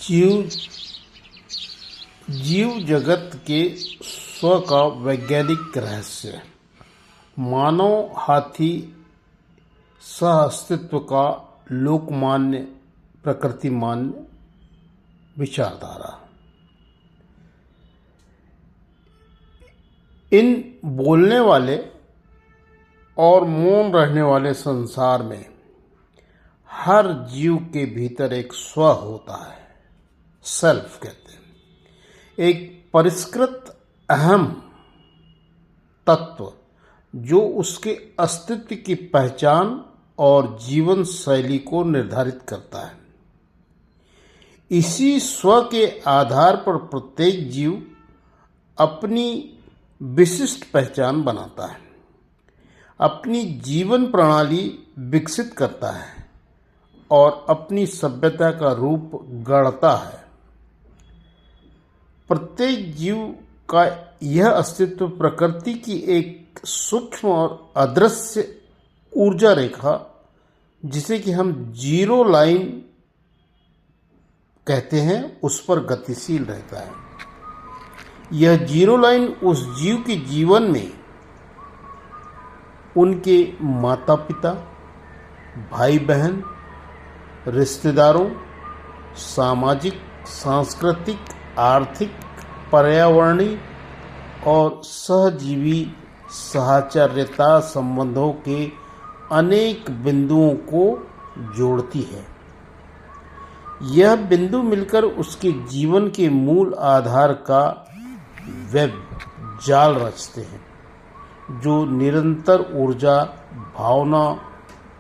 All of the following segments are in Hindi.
जीव जीव जगत के स्व का वैज्ञानिक रहस्य, मानव हाथी सह अस्तित्व का लोकमान्य प्रकृति मान्य विचारधारा। इन बोलने वाले और मौन रहने वाले संसार में हर जीव के भीतर एक स्व होता है, सेल्फ कहते हैं, एक परिष्कृत अहम तत्व जो उसके अस्तित्व की पहचान और जीवन शैली को निर्धारित करता है। इसी स्व के आधार पर प्रत्येक जीव अपनी विशिष्ट पहचान बनाता है, अपनी जीवन प्रणाली विकसित करता है और अपनी सभ्यता का रूप गढ़ता है। प्रत्येक जीव का यह अस्तित्व प्रकृति की एक सूक्ष्म और अदृश्य ऊर्जा रेखा, जिसे कि हम जीरो लाइन कहते हैं, उस पर गतिशील रहता है। यह जीरो लाइन उस जीव के जीवन में उनके माता पिता, भाई बहन, रिश्तेदारों, सामाजिक, सांस्कृतिक, आर्थिक, पर्यावरणीय और सहजीवी साहचर्यता संबंधों के अनेक बिंदुओं को जोड़ती है। यह बिंदु मिलकर उसके जीवन के मूल आधार का वेब जाल रचते हैं, जो निरंतर ऊर्जा, भावना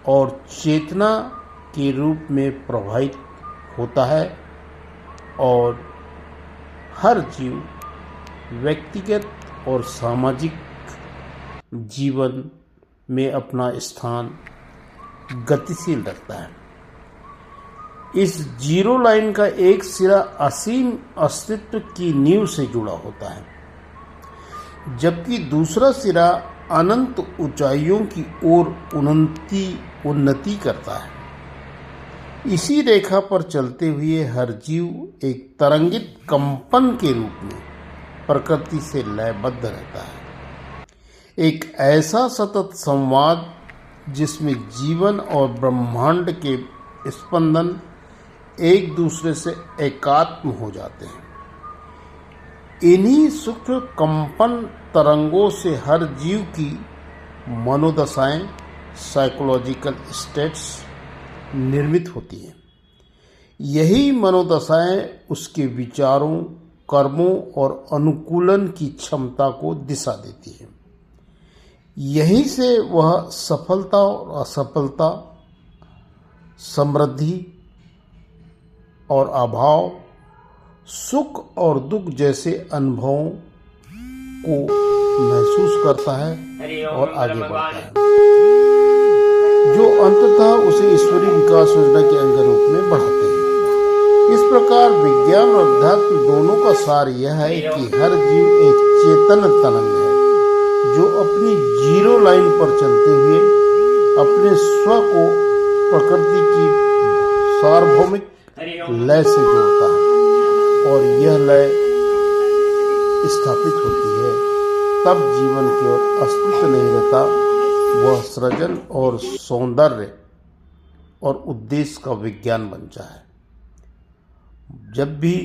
और चेतना के रूप में प्रवाहित होता है और हर जीव व्यक्तिगत और सामाजिक जीवन में अपना स्थान गतिशील रखता है। इस जीरो लाइन का एक सिरा असीम अस्तित्व की नींव से जुड़ा होता है, जबकि दूसरा सिरा अनंत ऊंचाइयों की ओर उन्नति करता है। इसी रेखा पर चलते हुए हर जीव एक तरंगित कंपन के रूप में प्रकृति से लयबद्ध रहता है, एक ऐसा सतत संवाद जिसमें जीवन और ब्रह्मांड के स्पंदन एक दूसरे से एकात्म हो जाते हैं। इन्हीं सूक्ष्म कंपन तरंगों से हर जीव की मनोदशाएं, साइकोलॉजिकल स्टेट्स निर्मित होती हैं। यही मनोदशाएं उसके विचारों, कर्मों और अनुकूलन की क्षमता को दिशा देती हैं। यहीं से वह सफलता और असफलता, समृद्धि और अभाव, सुख और दुख जैसे अनुभवों को महसूस करता है और आगे बढ़ता है, जो अंततः उसे ईश्वरीय विकास योजना के अंग रूप में बढ़ाते हैं। इस प्रकार विज्ञान और अध्यात्म दोनों का सार यह है कि हर जीव एक चेतन तरंग है, जो अपनी जीरो लाइन पर चलते हुए अपने स्व को प्रकृति की सार्वभौमिक लय से जोड़ता है, और यह लय स्थापित होती है, तब जीवन की ओर अस्तित्व नहीं रहता, वह सृजन और सौंदर्य और उद्देश्य का विज्ञान बन जाए। जब भी